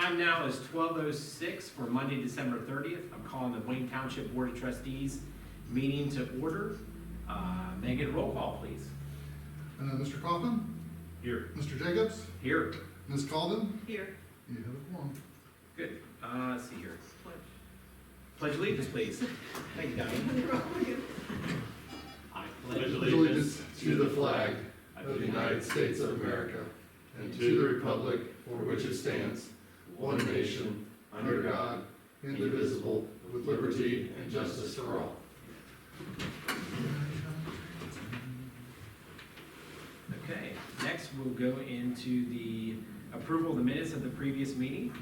time now is 12:06 for Monday, December 30th. I'm calling the Wayne Township Board of Trustees meeting to order. May I get a roll call, please? Mr. Kaufman? Here. Mr. Jacobs? Here. Ms. Calden? Here. You have a quorum. Good. Let's see here. Pledge allegiance, please. Thank you, Donnie. I Pledge allegiance to the flag of the United States of America and to the republic for which it stands, one nation, under God, indivisible, with liberty and justice for all. Okay, next we'll go into the approval of the minutes of the previous meeting.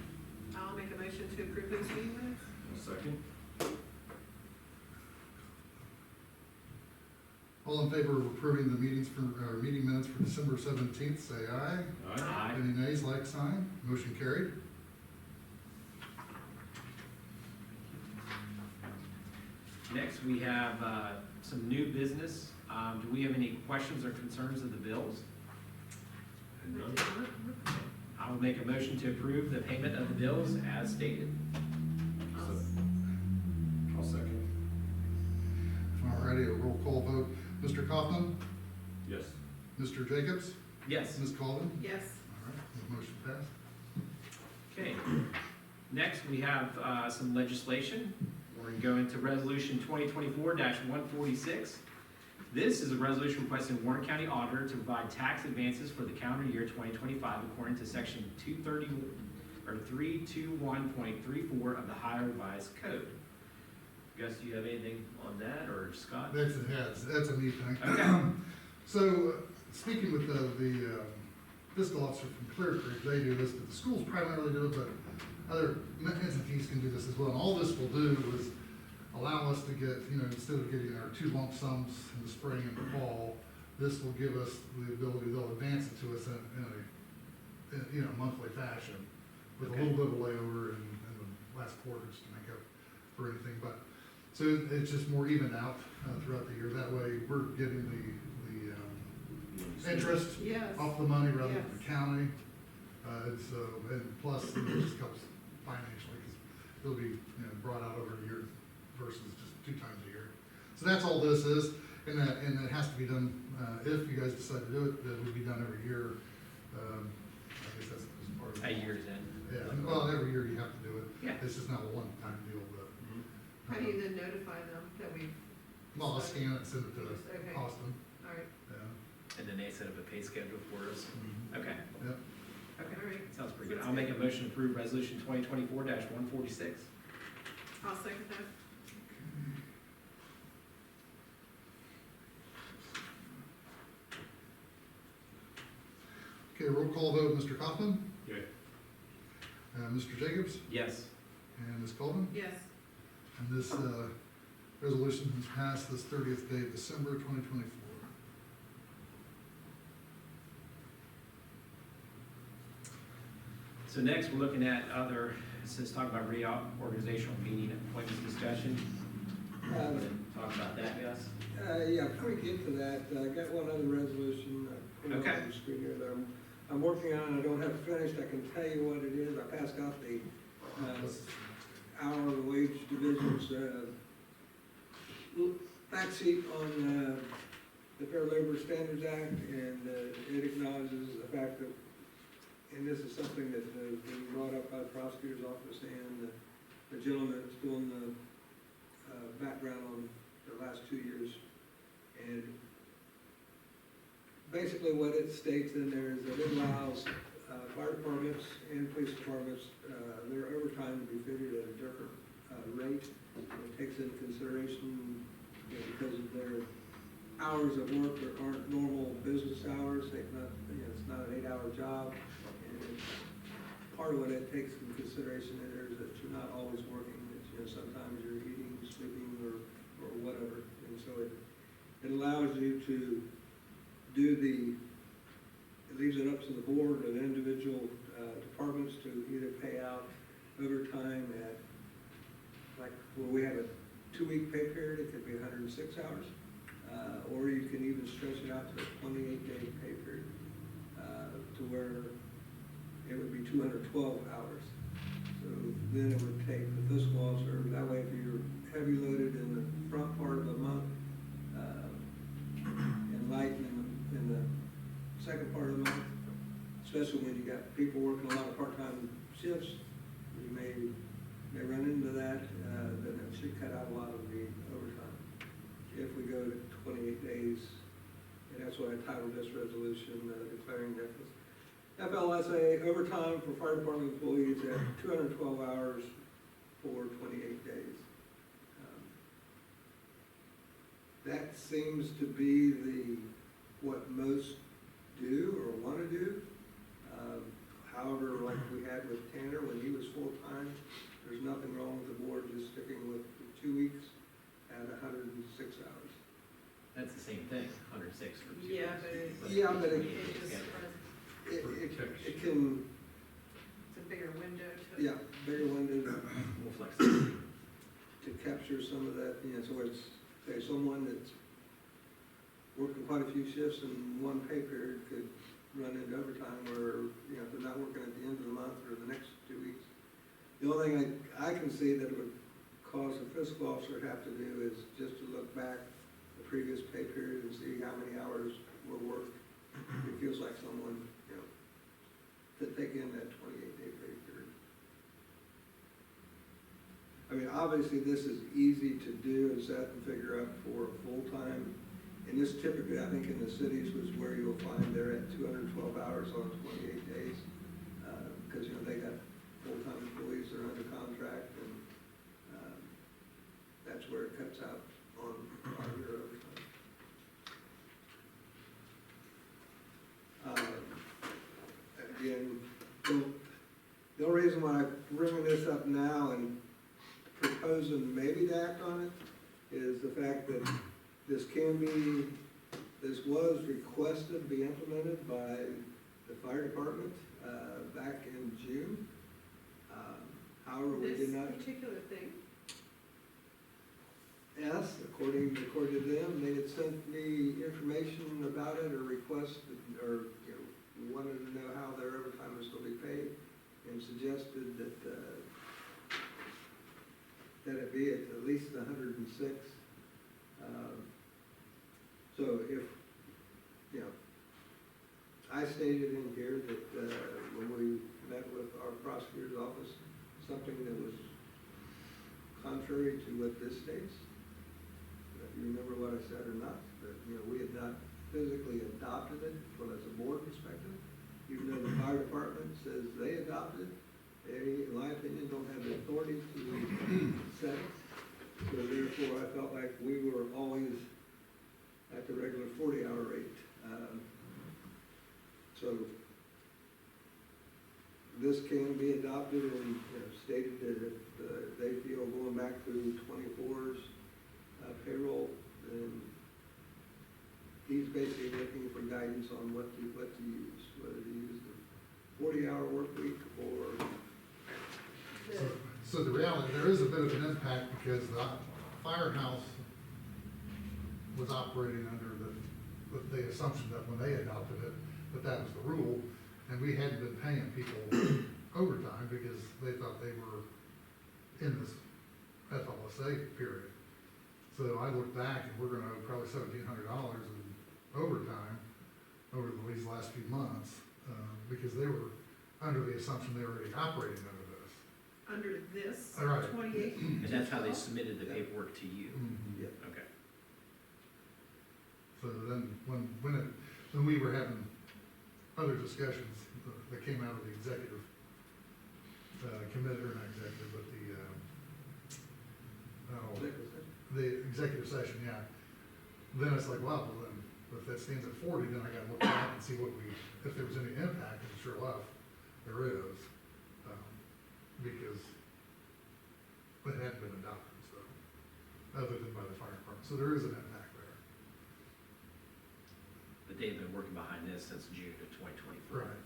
I'll make a motion to approve those meeting minutes. Second. All in favor of approving the meeting minutes for December 17th, say aye. Aye. Any nays, like sign. Motion carried. Next, we have some new business. Do we have any questions or concerns of the bills? I will make a motion to approve the payment of the bills as stated. I'll second. Alrighty, a roll call vote. Mr. Kaufman? Yes. Mr. Jacobs? Yes. Ms. Calden? Yes. All right, the motion passed. Okay. Next, we have some legislation. We're going to go into Resolution 2024-146. This is a resolution requesting Warren County Auditor to provide tax advances for the calendar year 2025 according to Section 321.34 of the Ohio Revised Code. Gus, do you have anything on that, or Scott? That's a neat thing. Okay. So, speaking with the fiscal officer from Clear Creek, they do this, but the schools primarily do it, but other entities can do this as well. And all this will do is allow us to get, instead of getting our two lump sums in the spring and the fall, this will give us the ability, they'll advance it to us in a monthly fashion with a little bit of layover in the last quarters to make up for anything. But so it's just more even out throughout the year. That way we're getting the interest Yes. off the money rather than the Yes. county. And plus it just helps financially because it'll be brought out over a year versus just 2 times a year. So that's all this is, and it has to be done, if you guys decide to do it, that would be done every year. I guess that's part of it. At year's end. Yeah, well, every year you have to do it. Yeah. It's just not a one-time deal, but. How do you then notify them that we've? Well, I'll scan it and send it to Okay. Austin, All right, yeah. And then they set up a pay schedule for us. Okay. Yep. Okay. all right. Sounds pretty good. I'll make a motion to approve Resolution 2024-146. I'll second that. Okay, roll call vote, Mr. Kaufman? Yeah. Mr. Jacobs? Yes. And Ms. Colvin? Yes. And this resolution has passed this 30th day of December 2024. So next, we're looking at it says talk about reorganizational meeting appointments discussion. Talk about that, Gus. Yeah, before we get to that, I got one other resolution. Okay. On the screen here that I'm working on. I don't have it finished. I can tell you what it is. I passed out the hourly wage divisions fact sheet on the Fair Labor Standards Act, and it acknowledges the fact that, and this is something that has been brought up by the prosecutor's office and the gentleman that's doing the background on the last 2 years. And basically what it states in there is that it allows fire departments and police departments their overtime to be figured at a different rate. It takes into consideration, because of their hours of work that aren't normal business hours. It's not an 8-hour job. And part of what it takes into consideration there is that you're not always working. Sometimes you're eating, sleeping, or whatever. And so it allows you to do it leaves it up to the board and individual departments to either pay out overtime at, like, where we have a 2-week pay period, it could be 106 hours, or you can even stretch it out to a 28-day pay period, to where it would be 212 hours. So then it would take the fiscal officer, that way if you're heavy loaded in the front part of the month, and light in the second part of the month, especially when you got people working a lot of part-time shifts, you may run into that, then it should cut out a lot of the overtime. If we go to 28 days, and that's why I titled this resolution, declaring that FLSA overtime for fire department employees at 212 hours for 28 days. That seems to be what most do or want to do. However, like we had with Tanner when he was full-time, there's nothing wrong with the board just sticking with the 2 weeks at 106 hours. That's the same thing, 106 for 2 Yeah, weeks. but Yeah, but it just, it can, it's a bigger window to. yeah, bigger window More flexibility. to capture some of that, you know, so it's, say, someone that's working quite a few shifts in one pay period could run into overtime where, you know, if they're not working at the end of the month or the next 2 weeks. The only thing I can see that would cause the fiscal officer to have to do is just to look back the previous pay period and see how many hours were worked. It feels like someone, you know, to take in that 28-day pay period. I mean, obviously, this is easy to do and set and figure out for a full-time. And this typically, I think, in the cities was where you'll find they're at 212 hours on 28 days. Because, you know, they got full-time employees that are under contract, and that's where it cuts out on your overtime. Again, the only reason why I'm bringing this up now and proposing maybe to act on it is the fact that this was requested to be implemented by the fire department back in June. However, we did not. This particular thing, Yes, according to them, they had sent me information about it or requested, or, you know, wanted to know how their overtime was going to be paid, and suggested that it be at least 106. So if, you know, I stated in here that when we met with our prosecutor's office, something that was contrary to what this states. If you remember what I said or not, that, you know, we had not physically adopted it from as a board perspective, even though the fire department says they adopted it. They, in my opinion, don't have the authority to set it. So therefore, I felt like we were always at the regular 40-hour rate. So this can be adopted and, you know, stated that if they feel going back through 24's payroll, then he's basically looking for guidance on what to use, whether to use the 40-hour work week or. So the reality, there is a bit of an impact because the firehouse was operating under the assumption that when they adopted it, that was the rule, and we hadn't been paying people overtime because they thought they were in this FLSA period. So I looked back and we're gonna owe probably $1,700 in overtime over these last few months, because they were under the assumption they were already operating under this. under this, All right. 28. And that's how they submitted the paperwork to you? Yeah. Okay. So then, when we were having other discussions that came out of the executive committee, or not executive, but the executive session, yeah. Then it's like, well, then, if that stands at 40, then I gotta look back and see if there was any impact, and sure enough, there is. Because it hadn't been adopted, so, other than by the fire department, so there is an impact there. But they've been working behind this since June of 2024. Right.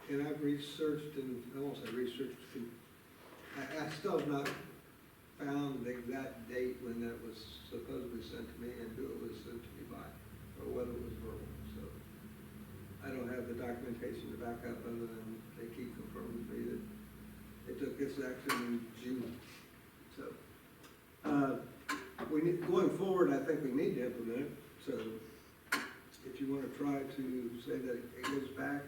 And I've researched, and I won't say researched, I still have not found the exact date when that was supposedly sent to me and who it was sent to me by, or whether it was verbal, so. I don't have the documentation to back up, other than they keep confirming to me that they took this action in June. So, going forward, I think we need to implement it, so if you wanna try to say that it goes back.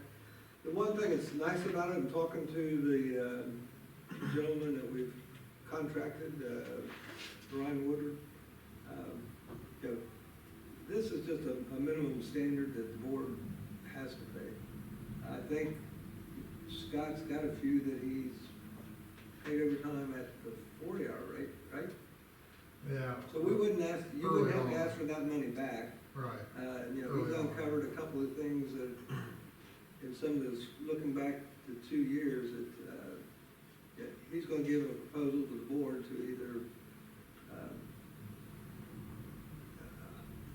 The one thing that's nice about it, I'm talking to the gentleman that we've contracted, Brian Woodard, you know, this is just a minimum standard that the board has to pay. I think Scott's got a few that he's paid overtime at the 40-hour rate, right? Yeah. So we wouldn't ask, you wouldn't have to ask for that money back. Right. You know, he's uncovered a couple of things that, in some of this, looking back to 2 years, that, yeah, he's gonna give a proposal to the board to either,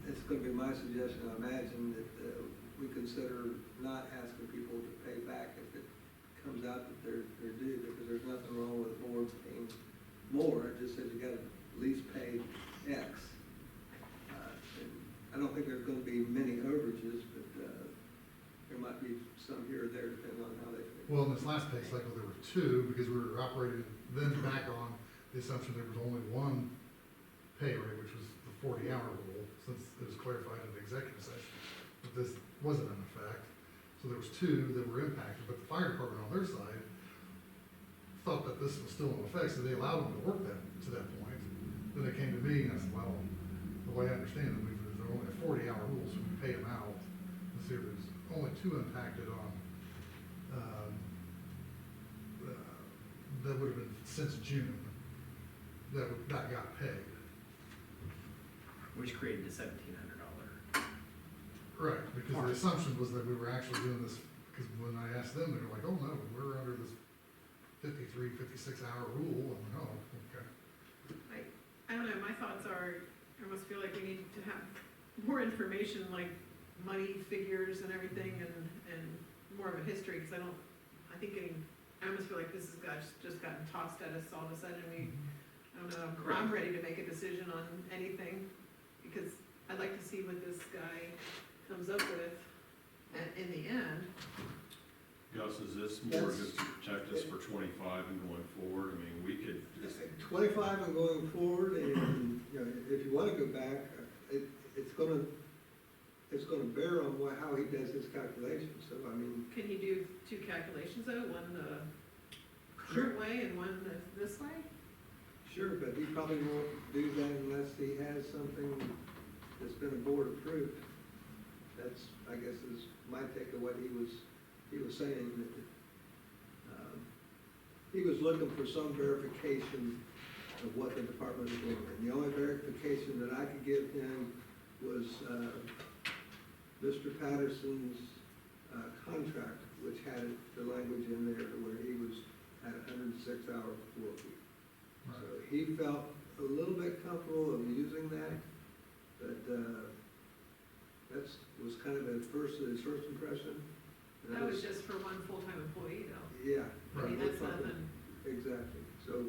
it's gonna be my suggestion, I imagine, that, we consider not asking people to pay back if it comes out that they're due, because there's nothing wrong with the board paying more, it just says you gotta at least pay X. And I don't think there's gonna be many overages, but, there might be some here or there, depending on how they feel. Well, in this last pay cycle, there were two, because we were operating then back on the assumption there was only one pay rate, which was the 40-hour rule, since it was clarified in the executive session. But this wasn't in effect, so there was two that were impacted, but the fire department on their side thought that this was still in effect, so they allowed them to work that, to that point. Then they came to me and I said, well, the way I understand it, there's only a 40-hour rule, so we pay them out. And so there's only two impacted on, that would have been since June, that got paid. Which created the $1,700. Right, because the assumption was that we were actually doing this, because when I asked them, they were like, oh, no, we're under this 53, 56-hour rule. I'm like, oh, okay. I don't know, my thoughts are, I almost feel like we need to have more information, like money figures and everything, and more of a history, because I almost feel like this has just gotten tossed at us all of a sudden, I don't know, I'm ready to make a decision on anything, because I'd like to see what this guy comes up with, and in the end. Gus, is this more just to protect us for 25 and going forward? I mean, we could just, 25 and going forward, and, you know, if you wanna go back, it's gonna bear on how he does his calculations, so, I mean. Can he do two calculations though, one the current way and one this way? Sure, but he probably won't do that unless he has something that's been board approved. That's, I guess, is my take of what he was saying, that, he was looking for some verification of what the department is doing. And the only verification that I could give him was, Mr. Patterson's, contract, which had the language in there where he was at 106-hour work week. So he felt a little bit comfortable of using that, but, was kind of his first impression. And That was just for one full-time employee though. Yeah. I mean, that's nothing. Exactly, so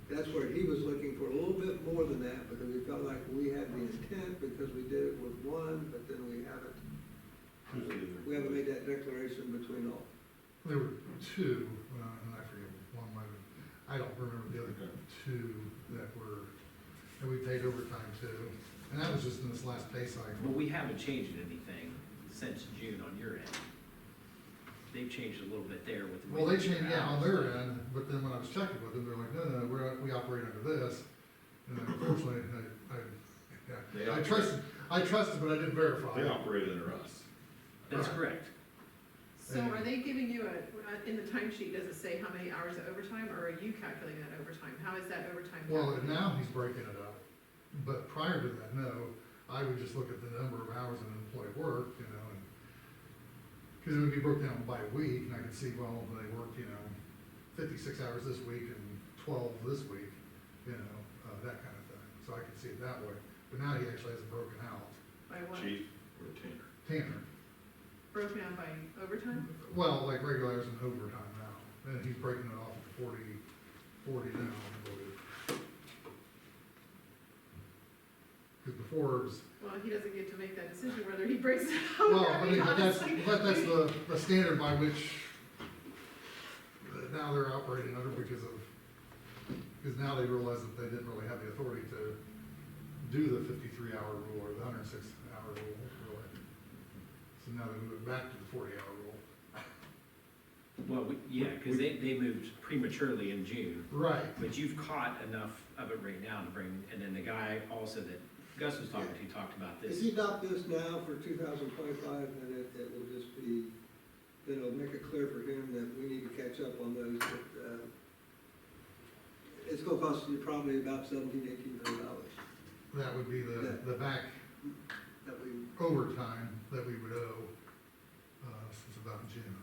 that's where he was looking for a little bit more than that, because we felt like we had the intent, because we did it with one, but then we haven't made that declaration between all. There were two, and I forget, one might have, I don't remember the other two that we paid overtime to. And that was just in this last pay cycle. But we haven't changed anything since June on your end. They've changed a little bit there with the. Well, they changed, yeah, on their end, but then when I was checking with them, they're like, no, we operate under this. And unfortunately, I trusted, but I didn't verify. they operate under us. That's Right. correct. So are they giving you in the timesheet, does it say how many hours of overtime, or are you calculating that overtime? How is that overtime Well, calculated? now he's breaking it up, but prior to that, no, I would just look at the number of hours an employee worked, you know, and, cause it would be broken down by week, and I could see, well, they worked, 56 hours this week and 12 this week, that kind of thing, so I could see it that way, but now he actually has it broken out. By what? Chief or Tanner? Tanner, Broken out by overtime? well, like regular hours and overtime now, and he's breaking it off at 40 now, I believe. Because Forbes. Well, he doesn't get to make that decision whether he breaks it out. Well, I mean, that's honestly. the standard by which now they're operating under because now they realize that they didn't really have the authority to do the 53-hour rule or the 106-hour rule, really. So now they move it back to the 40-hour rule. Well, yeah, because they moved prematurely in June, Right. but you've caught enough of it right now to bring, and then the guy also that Gus was talking to talked about If this. you adopt this now for 2025, then it will just be, then it'll make it clear for him that we need to catch up on those, but, it's gonna cost you probably about $1,700-1,800 That would be the back that we, overtime that we would owe, since about June,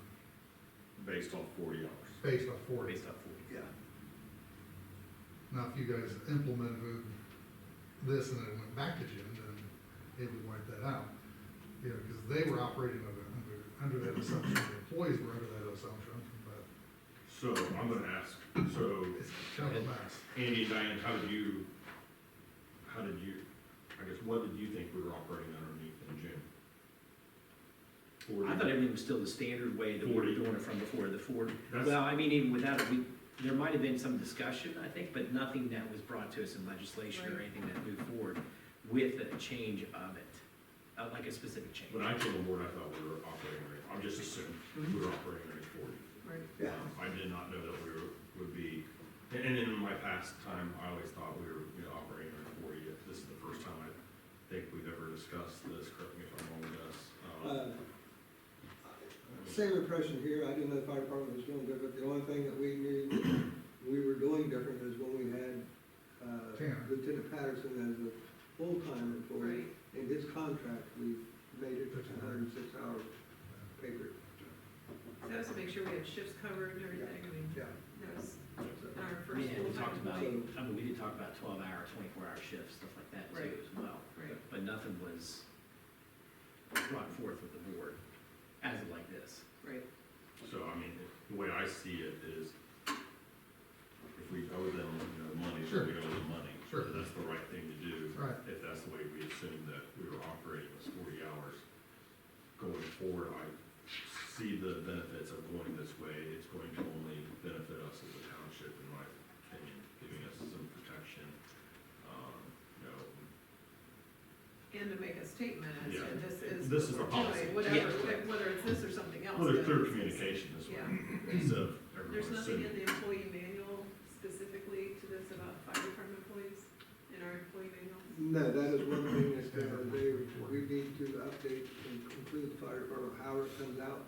Based off 40 hours. based off 40. Based off 40. yeah. Now, if you guys implemented this and then it went back to June, then it would wipe that out. You know, because they were operating under that assumption, the employees were under that assumption, but So I'm gonna ask, so it's kind of a mess. Andy and Diane, how did you, I guess, what did you think we were operating underneath in June? I thought everything was still the standard way that we were 40. doing it from before, the 40. That's- Well, I mean, even without it, there might have been some discussion, I think, but nothing that was brought to us in legislation or Right. anything that moved forward with a change of it, like a specific change. When I came on board, I thought we were operating underneath, I'm just assuming we were operating underneath 40. Right. Yeah. I did not know that we would be, and in my past time, I always thought we were, operating under 40. This is the first time I think we've ever discussed this, correct me if I'm wrong with this. Same impression here, I didn't know the fire department was doing good, but the only thing that we knew we were doing different is when we had, Tanner. Lieutenant Patterson as a full-time employee. Right. In his contract, we made it 106 hour pay period. So that was to make sure we had shifts covered and everything, I mean, Yeah. that was our I first mean, and we full-time talked about, employee. I mean, we did talk about 12-hour, 24-hour shifts, stuff like that too Right. as well. Right. But nothing was brought forth with the board as of like this. Right. So, I mean, the way I see it is, if we owe them, money, Sure. then we owe them money. Sure. That's the right thing to do. Right. If that's the way we assumed that we were operating was 40 hours. Going forward, I see the benefits of going this way. It's going to only benefit us as a township, in my opinion, giving us some protection. And to make a statement as to Yeah. this is This is a what we're policy. doing, whatever, Yeah. whether it's this or something else. Well, there's but clear this is- communication this way, Yeah. instead of There's everyone nothing in assuming. the employee manual specifically to this about fire department employees, in our employee manual? No, that is one thing that, we need to update and include the fire department, however it comes out.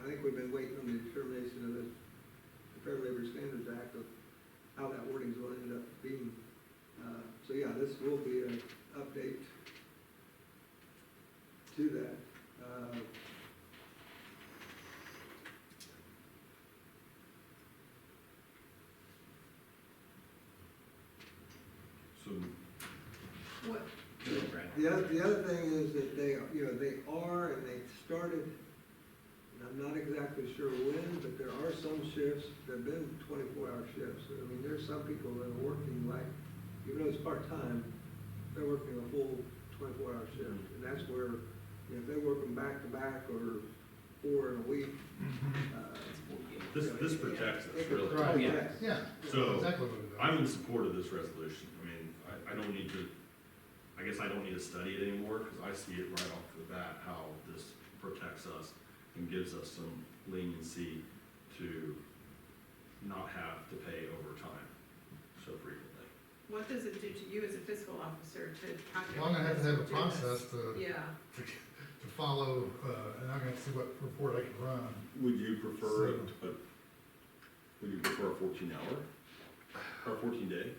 I think we've been waiting on the determination of the Fair Labor Standards Act of how that wording's going to end up being. So yeah, this will be an update to that. So, What, Good, Brad. The other thing is that they are, and they started, and I'm not exactly sure when, but there are some shifts that have been 24-hour shifts. I mean, there's some people that are working like, even though it's part-time, they're working a full 24-hour shift. And that's where, if they're working back-to-back or 4 in a week, this protects us, really. Right. Oh, yeah. Yeah. So, Exactly what it is. I'm in support of this resolution. I mean, I don't need to, I guess I don't need to study it anymore, because I see it right off the bat, how this protects us and gives us some leniency to not have to pay overtime so frequently. what does it do to you as a fiscal officer to calculate? Well, I'm gonna have to have a this, do this? process to Yeah, follow, and I'm gonna see what report I can run. Would you prefer, would you prefer a 14-hour or 14-day?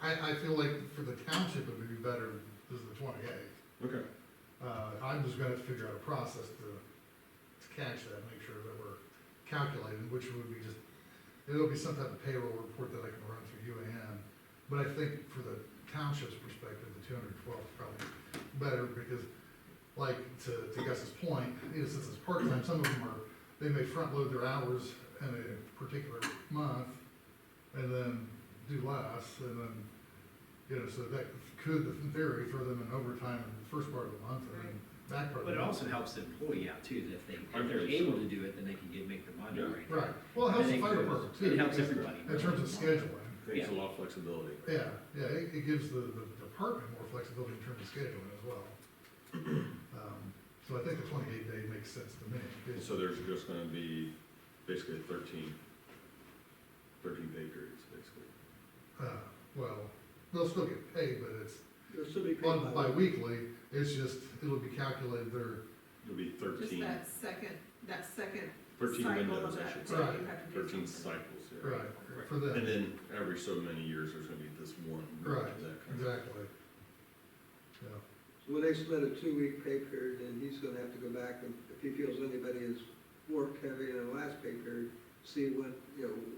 I feel like for the township, it would be better is the 28th. Okay. I'm just gonna have to figure out a process to catch that, make sure that we're calculating, which would be just, it'll be some type of payroll report that I can run through UAN. But I think for the township's perspective, the 212 is probably better, because like, to Gus's point, since it's part-time, some of them they may front load their hours in a particular month and then do less, and then You know, so that could, in theory, throw them in overtime in the first part of the month and then back part of But the it month. also helps the employee out too, that if I they're think so. able to do it, then they can make their money, Yeah. right? Right, well, it helps the I think fire department too. it helps because everybody. In terms of scheduling, Creates a lot of flexibility. yeah, it gives the department more flexibility in terms of scheduling as well. So I think the 28-day makes sense to me. And so there's just gonna be basically 13 pay periods, basically. Well, they'll still get paid, but it's They'll still be paid on bi-weekly, it's just, it'll be calculated, It'll be Just 13, that second 13 cycle windows, of I that, should so say. Right. you have to do 13 something. cycles, yeah. right, for And them, then every so many years, there's gonna be this one. Right, that kind of- exactly. Yeah, So when they submit a 2-week pay period, then he's gonna have to go back and, if he feels anybody has worked heavy in the last pay period, see when,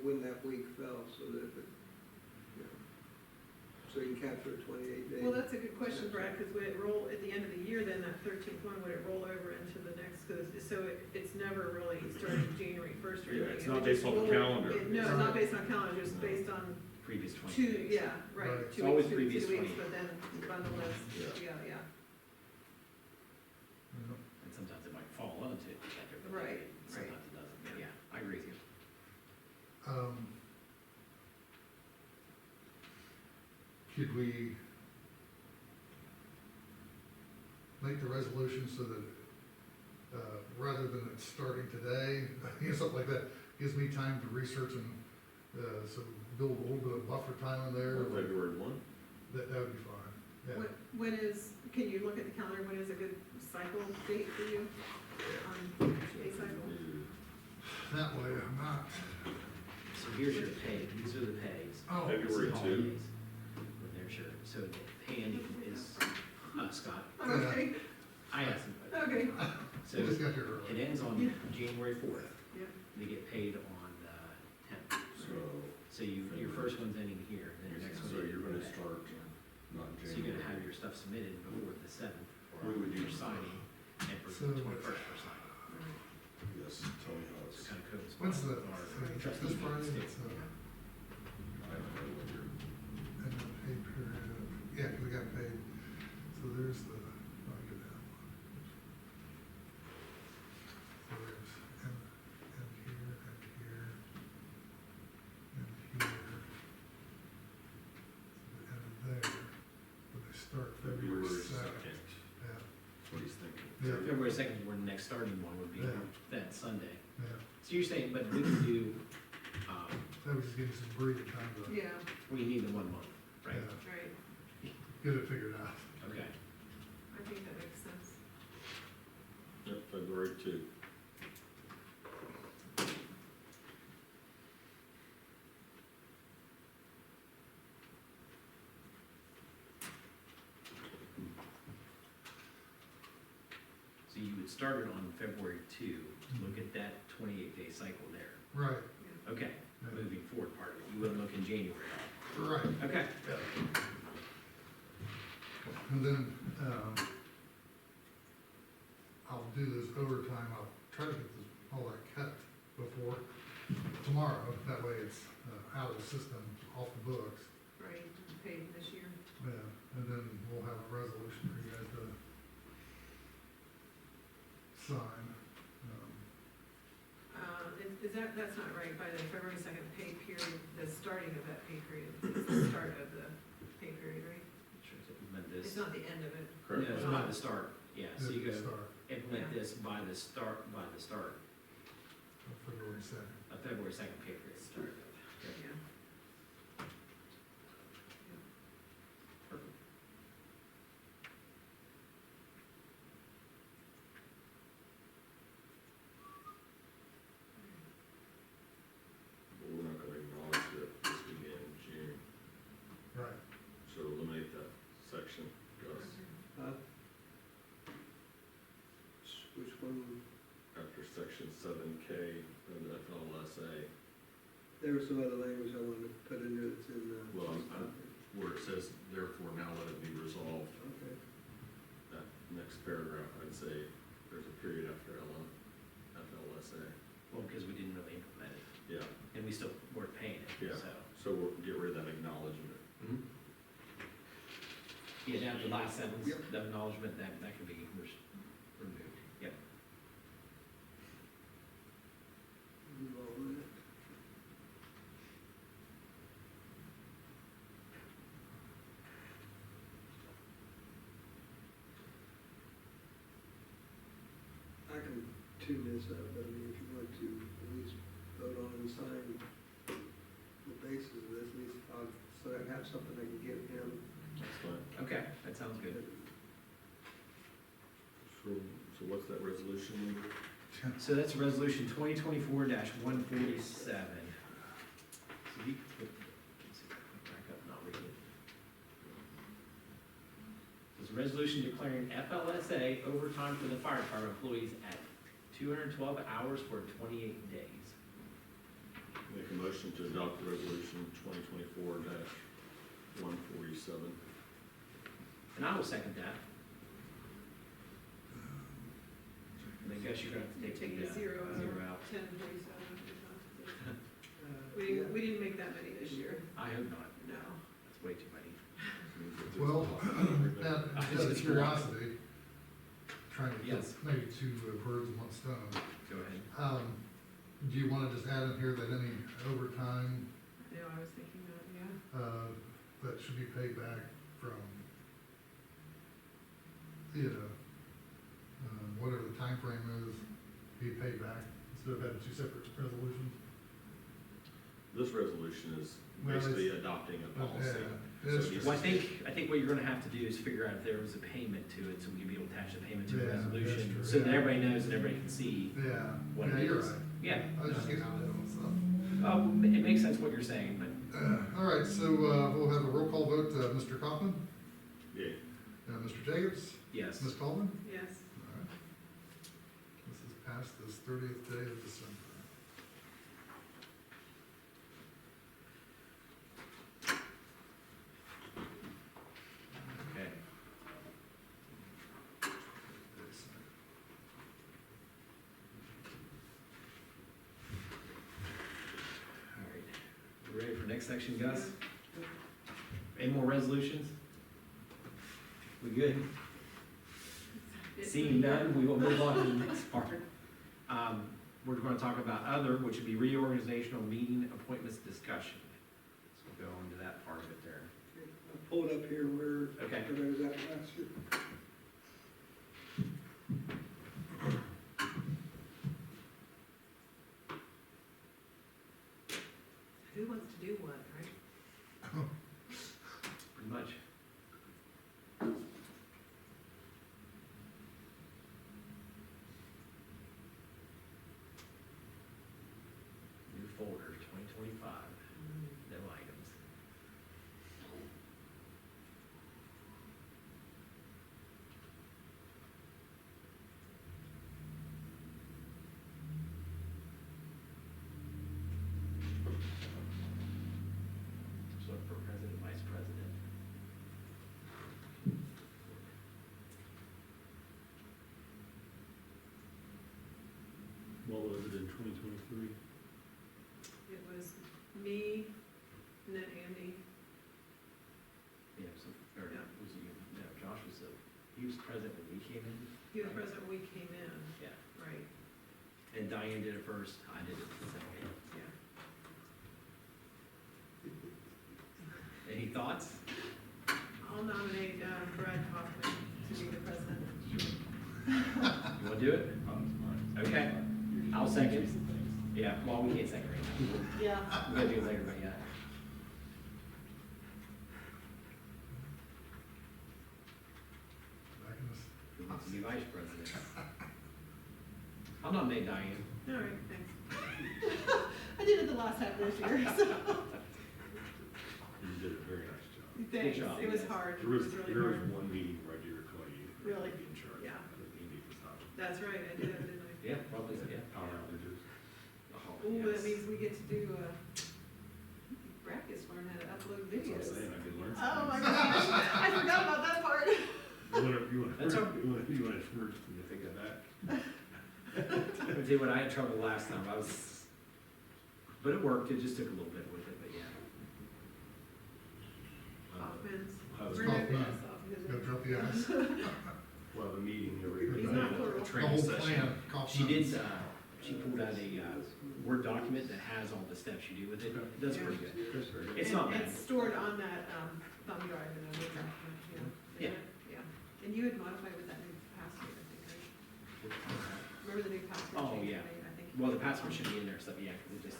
when that week fell, so that if it, so you can capture a 28-day. Well, that's a good question, Brad, because would it roll, at the end of the year, then that 13th one, would it roll over into the next, so it's never really starting January 1st or anything? Yeah, it's It not would based just on the roll- calendar. No, it's not based on calendar, just No. based on Previous 20 two, days. yeah, right, Right. It's 2 always weeks, previous 2 weeks, 20. but then bundle this, Yeah. yeah, yeah. And sometimes it might fall onto it. Right, Sometimes it doesn't, but yeah, I agree with you. Could we make the resolution so that, rather than it starting today, something like that, gives me time to research and, so build a little bit of buffer time in there? February 1? That would be fine, yeah. when is, can you look at the calendar, when is a good cycle date for you? On day cycle? That way I'm not, So here's your pay, these are the pays. oh, This is February 2. holidays. With their shirt, so the pay ending is, Scott, Okay, I asked him, okay, so I just got here it early. ends on Yeah. January 4th. yeah, They get paid on the 10th. So, So your first one's ending here, then your next one. so you're gonna start not in So you're January. gonna have your stuff submitted before the 7th We would for use- signing, and for So- the 21st for signing. Yes, tell me how So it's. it kind of codes. When's the, our trustee this meeting Friday, states. it's, I don't know what you're. and then pay period, yeah, 'cause we got paid, so there's the, I'll get that one. So there's, and here, and here, and here. So the end of there, but they start February February 2nd. 2nd. Yeah, That's what he's thinking. Yeah. February 2nd is where the next starting one would be, Yeah. that Sunday. yeah, So you're saying, but we can do, that was just giving some breathing time to, yeah, we need the 1 month, right? yeah, right, get it figured out. Okay. I think that makes sense. Yep, February 2. So you would start it on February 2, look at that 28-day cycle there. Right, Okay, Yeah. moving forward part of it, you wouldn't look in January. right. Okay. And then, I'll do this overtime, I'll try to get this, all that cut before tomorrow, that way it's, out of the system, off the books. Right, paid this year. Yeah, and then we'll have a resolution for you guys to sign. Is that, that's not right, by the February 2nd pay period, the starting of that pay period, it's the start of the pay period, right? Sure, so implement this. It's not the end of it. No, Correct? it's not the start, yeah, so you It's go the start implement Yeah. this by the start of February 2nd. of February 2nd pay period. Start of, yeah. Perfect. But we're not gonna acknowledge that this began in June, Right, so eliminate that section, Gus, Which one, after section 7K of the FLSA, there was some other language I wanted to put in there that's in the. Well, where it says, therefore now let it be resolved, Okay, that next paragraph, I'd say there's a period after FLSA. Well, because we didn't really implement it, Yeah, and we still weren't paying it, Yeah. so. so we'll get rid of that acknowledgement. Yeah, down to the last sentence, Yep. the acknowledgement, that could be removed, yep. Move on with it. I can tune this up, but I mean, if you want to at least vote on and sign the basis of this, at least, so I have something I can give him. That's fine. Okay, that sounds good. So what's that resolution number? So that's resolution 2024-147. So you, let's see if I can back up and I'll read it. It's a resolution declaring FLSA overtime for the fire department employees at 212 hours for 28 days. Make a motion to adopt the resolution 2024-147. And I will second that. And I guess you're gonna have to Take take the the zero zero out, out. 1047. Yeah. We didn't make that many this year, I hope not. no. That's way too many. Well, out of curiosity, trying to Yes. put maybe two birds in one stone. Go ahead. Do you wanna just add in here that any overtime, Yeah, I was thinking that, yeah. that should be paid back from, you know, whatever the time frame is, be paid back, instead of having two separate resolutions? This resolution is Well, it's- basically adopting a policy. Yeah, it's So true. Well, I think what you're gonna have to do is figure out if there was a payment to it, so we can be able to attach the payment to the Yeah, that's resolution, true, so that yeah. everybody knows and everybody can see Yeah, what yeah, it you're is. right. Yeah. I was just getting out of that one, so. Oh, it makes sense what you're saying, but All right, so, we'll have a roll call vote, Mr. Kaufman, Yeah. Mr. Jacobs, yes. Ms. Coleman. Yes. All right. This is past this 30th day of December. Okay. All right. You ready for next section, Gus? Any more resolutions? We good? Seeing none, we will move on to the next part. We're gonna talk about other, which would be reorganizational meeting appointments discussion. So we'll go on to that part of it there. I'll pull it up here where Okay. everybody was at last year. Who wants to do what, right? Pretty much. New folder, 2025, no items. So for president, vice president. What was it in 2023? It was me, and then Andy. Yeah, so, or Yeah. was he, no, Josh was he was president when we came in, He was president when we came in, yeah. right, And Diane did it first, I did it second. yeah. Any thoughts? I'll nominate Brad Kaufman to be the president. You wanna do it? Okay, I'll second. Yeah, well, we can't second right now. Yeah. We gotta do it later, but yeah. Back in this. Who wants to be vice president? I'll nominate Diane. All right, thanks. I did it the last half of this year, so. You did a very nice job. Thanks, job, it was yes. hard, it There was was really hard. one meeting where I did recall you. Really? In charge. Yeah. I think Andy was not. That's right, I did, didn't I? Yeah, probably, yeah. Power outages. Oh, Oh, but that yes. means we get to do, Brad gets to learn how to upload That's what I'm videos. saying, I could learn Oh my something. gosh, I forgot about that part. That's all- You want to first, when you think of that? I tell you what, I had trouble last time, but it worked, it just took a little bit with it, but yeah. Kaufman's. I was We're not Kaufman. gonna stop his up the ice. We'll have a meeting every. He's not plural. The Training whole session. plan. cost She did, notes. she pulled out a Word document that has all the steps you do with it. It does pretty good. It's And not bad. It's stored on that, thumb drive in a Word document, Yeah. Yeah, and you had modified with that new password, I think, right? Remember the new password Oh, change you yeah. made, I think? Well, the password should be in there, so yeah, 'cause it just,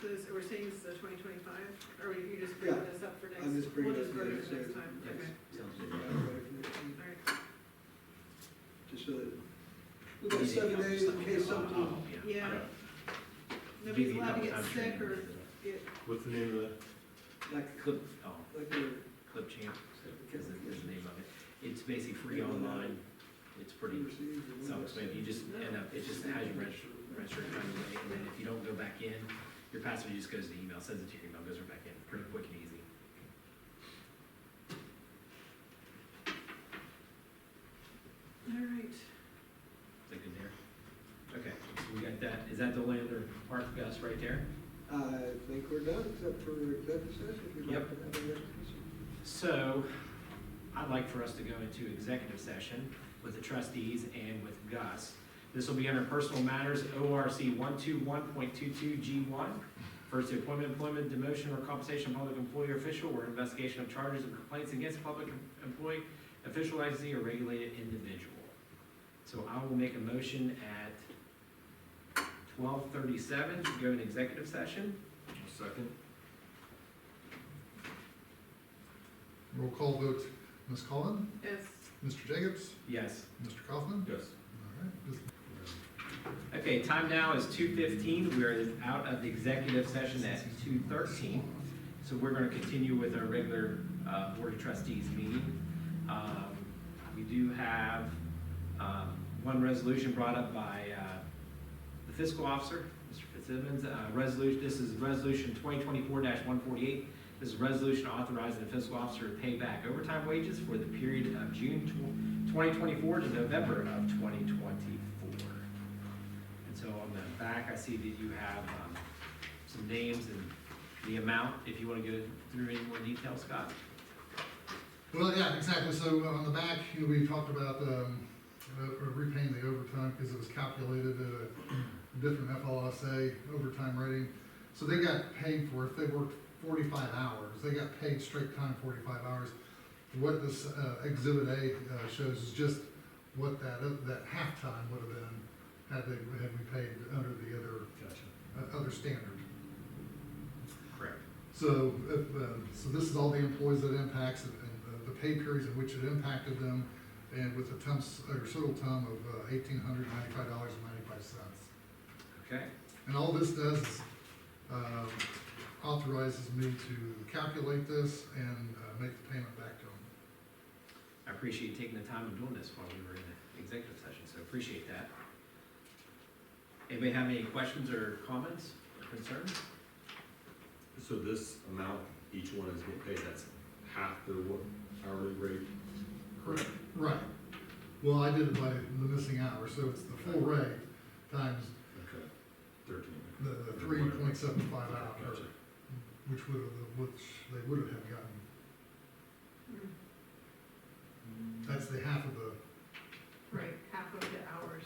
So this, we're saying this is a 2025, or you just Yeah. bringing this up for next? I'm just bringing we'll it just up vote for it next next year. time, yes, okay, sounds Yeah, good. right for next week. all right. Just so that, we've got 7 days in case something, Oh, Yeah. I know. Nobody's Maybe a allowed to couple get times sick or training. get, What's the name of that? like, Clip, oh, like a, Clip Champ is the name of it. It's basically free online. It's pretty overseas or whatever. self-explanatory. You just end up, it just has you register your time away, and then if you don't go back in, your password just goes to the email, sends it to your email, goes right back in. Pretty quick and easy. all right. Is that good there? Okay, so we got that. Is that the only other part, Gus, right there? I think we're done, except for executive session, if you'd like Yep. to have a resolution. So, I'd like for us to go into executive session with the trustees and with Gus. This will be under personal matters, ORC 121.22G1. First, the appointment, employment, demotion, or compensation of public employee or official, or investigation of charges or complaints against a public employee, official, licensee, or regulated individual. So I will make a motion at 12:37 to go in executive session. Second? Roll call vote, Ms. Collin, Yes, Mr. Jacobs, Yes. Mr. Kaufman. Yes. All right, this- Okay, time now is 2:15. We are out of the executive session at 2:13. So we're gonna continue with our regular, Board of Trustees meeting. We do have, one resolution brought up by, the fiscal officer, Mr. Fitzsimmons. This is resolution 2024-148. This is a resolution authorizing the fiscal officer to pay back overtime wages for the period of June 2024 to November of 2024. And so on the back, I see that you have some names and the amount, if you want to go through any more details, Scott. Well, yeah, exactly. So on the back, we talked about repaying the overtime because it was calculated at a different FLSA overtime rating. So they got paid for, if they worked 45 hours, they got paid straight time 45 hours. What this Exhibit A shows is just what that halftime would have been had we paid under the other standard. Correct. So, so this is all the employees that it impacts and the pay periods in which it impacted them, and with a total sum of $1,895.95. Okay. And all this does is authorizes me to calculate this and make the payment back to them. I appreciate you taking the time and doing this while we were in the executive session, so appreciate that. Anybody have any questions or comments or concerns? So this amount, each one is getting paid, that's half their hourly rate? Correct. Right. Well, I did it by the missing hours, so it's the full rate times Okay. 13. the 3.75 hours, Gotcha. which they would have gotten. Mm, That's the half of the half of the hours,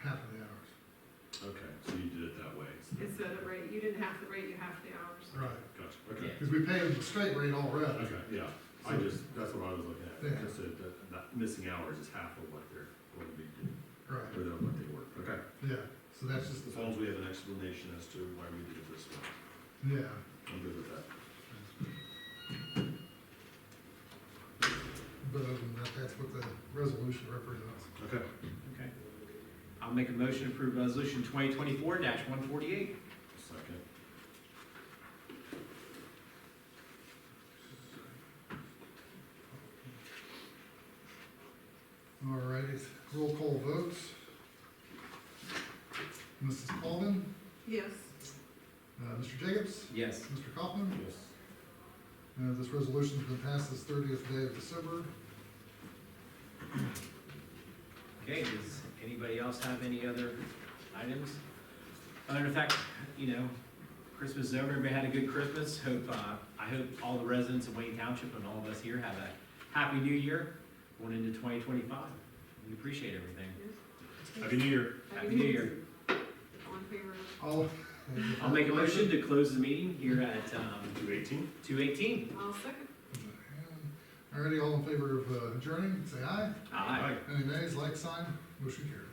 hours. Okay, so you did it that way. instead of rate, you didn't have the rate, you have the hours. Right. Gotcha, okay. Because we paid them the straight rate already. Okay, yeah, that's what I was looking at. Yeah. Just that missing hours is half of what they're going to be doing, Right. or what they work. Okay. Yeah. So that's just As the. long as we have an explanation as to why we did it this way, Yeah. I'm good with that. But other than that, that's what the resolution represents. Okay. Okay. I'll make a motion to approve resolution 2024-148. Second. All righty, roll call votes. Mrs. Colvin, Yes, Mr. Jacobs, Yes. Mr. Kaufman. Yes. This resolution's been passed this 30th day of December. Okay, does anybody else have any other items? Other than the fact, Christmas is over, everybody had a good Christmas. Hope, I I hope all the residents of Wayne Township and all of us here have a happy new year going into 2025. We appreciate everything. Happy New Year. Happy New Year. On favor. I'll make a motion to close the meeting here at 2:18. 2:18. I'll second. Alrighty, all in favor of adjourning, say aye. Aye. Any nays, like sign, motion carried.